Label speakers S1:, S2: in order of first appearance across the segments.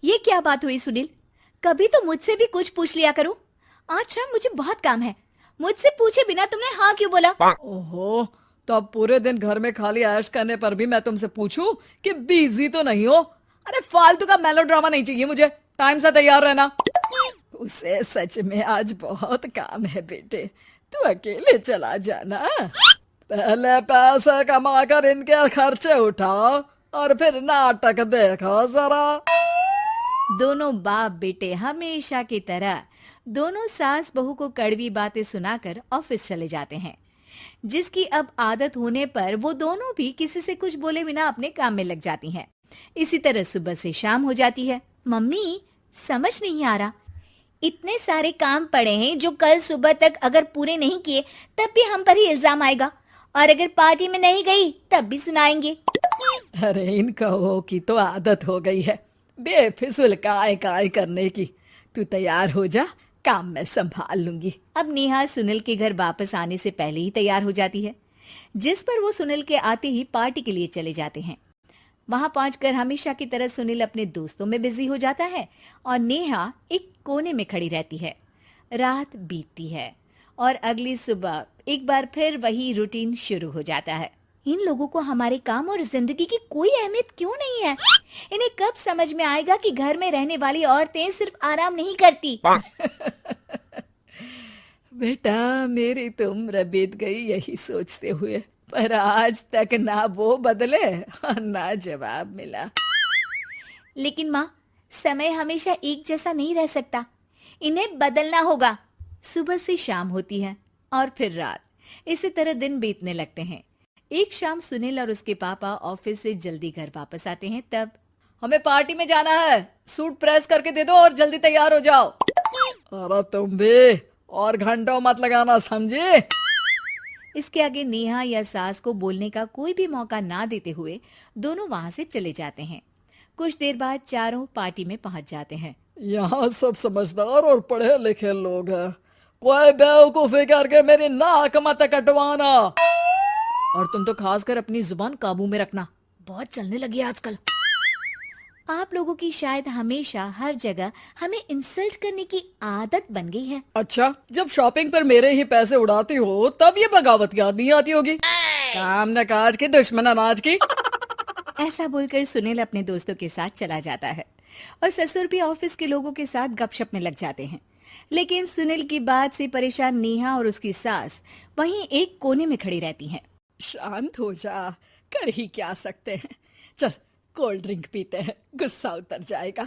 S1: ये क्या बात हुई सुनील? कभी तो मुझसे भी कुछ पूछ लिया करो। आज शाम मुझे बहुत काम है। मुझसे पूछे बिना तुमने हाँ क्यों बोला?
S2: ओहो, तो अब पूरे दिन घर में खाली ऐश करने पर भी मैं तुमसे पूछूं कि बिजी तो नहीं हो? अरे फालतू का मेलोड्रामा नहीं चाहिए मुझे। टाइम से तैयार रहना। उसे सच में आज बहुत काम है बेटे, तू अकेले चला जाना। पहले पैसे कमाकर इनके खर्चे उठाओ और फिर नाटक देखो जरा।
S1: दोनों बाप बेटे हमेशा की तरह दोनों सास बहू को कड़वी बातें सुनाकर ऑफिस चले जाते हैं, जिसकी अब आदत होने पर वो दोनों भी किसी से कुछ बोले बिना अपने काम में लग जाती हैं। इसी तरह सुबह से शाम हो जाती है। मम्मी, समझ नहीं आ रहा, इतने सारे काम पड़े हैं जो कल सुबह तक अगर पूरे नहीं किए तब भी हम पर ही इल्जाम आएगा, और अगर पार्टी में नहीं गई तब भी सुनाएंगे।
S2: अरे इन कहो की तो आदत हो गई है बेफिजुल काय काय करने की। तू तैयार हो जा, काम मैं संभाल लूंगी।
S1: अब नेहा सुनील के घर वापस आने से पहले ही तैयार हो जाती है, जिस पर वो सुनील के आते ही पार्टी के लिए चले जाते हैं। वहां पहुंचकर हमेशा की तरह सुनील अपने दोस्तों में बिजी हो जाता है और नेहा एक कोने में खड़ी रहती है। रात बीतती है और अगली सुबह एक बार फिर वही रूटीन शुरू हो जाता है। इन लोगों को हमारे काम और जिंदगी की कोई अहमियत क्यों नहीं है? इन्हें कब समझ में आएगा कि घर में रहने वाली औरतें सिर्फ आराम नहीं करती।
S2: बेटा मेरी तो उम्र बीत गई यही सोचते हुए, पर आज तक ना वो बदले और ना जवाब मिला।
S1: लेकिन माँ, समय हमेशा एक जैसा नहीं रह सकता, इन्हें बदलना होगा। सुबह से शाम होती है और फिर रात। इसी तरह दिन बीतने लगते हैं। एक शाम सुनील और उसके पापा ऑफिस से जल्दी घर वापस आते हैं। तब
S2: हमें पार्टी में जाना है, सूट प्रेस करके दे दो और जल्दी तैयार हो जाओ। अरे तुम भी और घंटों मत लगाना, समझे?
S1: इसके आगे नेहा या सास को बोलने का कोई भी मौका ना देते हुए दोनों वहां से चले जाते हैं। कुछ देर बाद चारों पार्टी में पहुंच जाते हैं।
S2: यहाँ सब समझदार और पढ़े लिखे लोग हैं, कोई बेवकूफी करके मेरी नाक मत कटवाना। और तुम तो खासकर अपनी जुबान काबू में रखना, बहुत चलने लगी है आजकल।
S1: आप लोगों की शायद हमेशा हर जगह हमें इंसल्ट करने की आदत बन गई है।
S2: अच्छा, जब शॉपिंग पर मेरे ही पैसे उड़ाती हो तब ये बगावत याद नहीं आती होगी। काम न काज की दुश्मन अनाज की।
S1: ऐसा बोलकर सुनील अपने दोस्तों के साथ चला जाता है और ससुर भी ऑफिस के लोगों के साथ गपशप में लग जाते हैं। लेकिन सुनील की बात से परेशान नेहा और उसकी सास वहीं एक कोने में खड़ी रहती हैं।
S2: शांत हो जा, कर ही क्या सकते हैं। चल कोल्ड ड्रिंक पीते हैं, गुस्सा उतर जाएगा।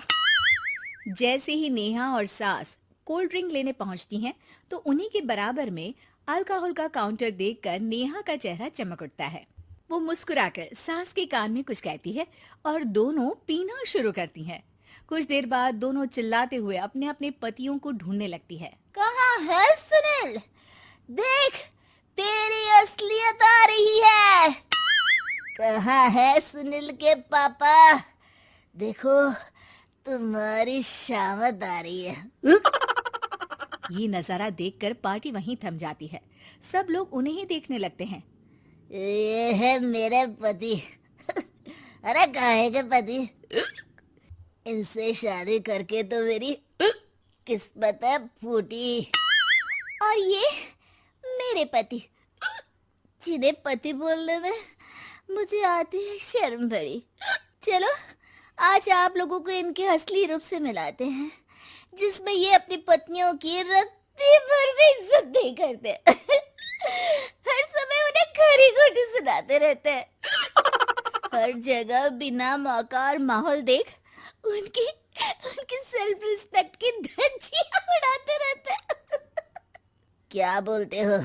S1: जैसे ही नेहा और सास कोल्ड ड्रिंक लेने पहुंचती हैं, तो उन्हीं के बराबर में अल्कोहल का काउंटर देखकर नेहा का चेहरा चमक उठता है। वो मुस्कुराकर सास के कान में कुछ कहती है और दोनों पीना शुरू करती हैं। कुछ देर बाद दोनों चिल्लाते हुए अपने अपने पतियों को ढूंढने लगती है।
S3: कहाँ है सुनील? देख, तेरी असलियत आ रही है। कहाँ है सुनील के पापा? देखो, तुम्हारी शामत आ रही है।
S1: ये नजारा देखकर पार्टी वहीं थम जाती है। सब लोग उन्हें ही देखने लगते हैं।
S3: ये है मेरे पति। अरे काहे के पति? इनसे शादी करके तो मेरी किस्मत है फूटी। और ये मेरे पति, जिन्हें पति बोलने में मुझे आती है शर्म बड़ी। चलो आज आप लोगों को इनके असली रूप से मिलाते हैं, जिसमें ये अपनी पत्नियों की रत्ती भर भी इज्जत नहीं करते। हर समय उन्हें खरी खोटी सुनाते रहते हैं। हर जगह बिना मौका और माहौल देख उनकी उनकी सेल्फ रिस्पेक्ट की धज्जियां उड़ाते रहते हैं। क्या बोलते हो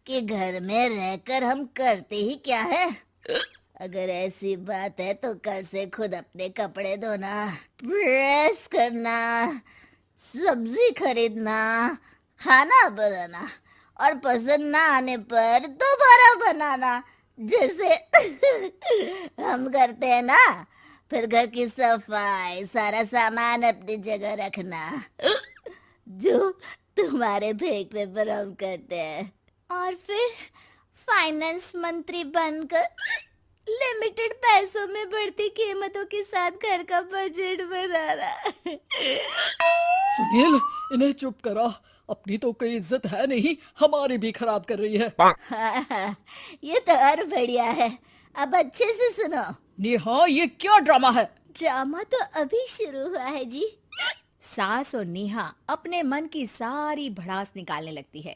S3: कि घर में रहकर हम करते ही क्या है? अगर ऐसी बात है तो कल से खुद अपने कपड़े धोना, प्रेस करना, सब्जी खरीदना, खाना बनाना और पसंद ना आने पर दोबारा बनाना, जैसे हम करते हैं ना। फिर घर की सफाई, सारा सामान अपनी जगह रखना, जो तुम्हारे फेंकने पर हम करते हैं। और फिर फाइनेंस मंत्री बनकर लिमिटेड पैसों में बढ़ती कीमतों के साथ घर का बजट बनाना।
S2: सुनील, इन्हें चुप करा। अपनी तो कोई इज्जत है नहीं, हमारी भी खराब कर रही है।
S3: हाँ, ये तो और बढ़िया है। अब अच्छे से सुनो।
S2: नेहा, ये क्या ड्रामा है?
S3: ड्रामा तो अभी शुरू हुआ है जी।
S1: सास और नेहा अपने मन की सारी भड़ास निकालने लगती है,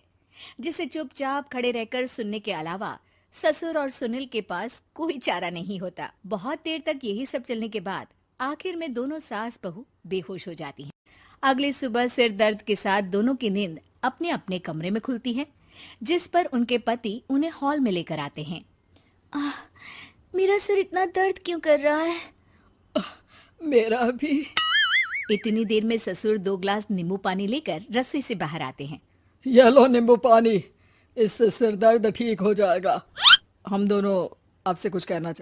S1: जिसे चुपचाप खड़े रहकर सुनने के अलावा ससुर और सुनील के पास कोई चारा नहीं होता। बहुत देर तक यही सब चलने के बाद आखिर में दोनों सास बहू बेहोश हो जाती हैं। अगली सुबह सिर दर्द के साथ दोनों की नींद अपने अपने कमरे में खुलती है, जिस पर उनके पति उन्हें हॉल में लेकर आते हैं।
S3: मेरा सिर इतना दर्द क्यों कर रहा है?
S2: मेरा भी।
S1: इतनी देर में ससुर 2 गिलास नींबू पानी लेकर रसोई से बाहर आते हैं।
S2: ये लो नींबू पानी, इससे सिर दर्द ठीक हो जाएगा। हम दोनों आपसे कुछ कहना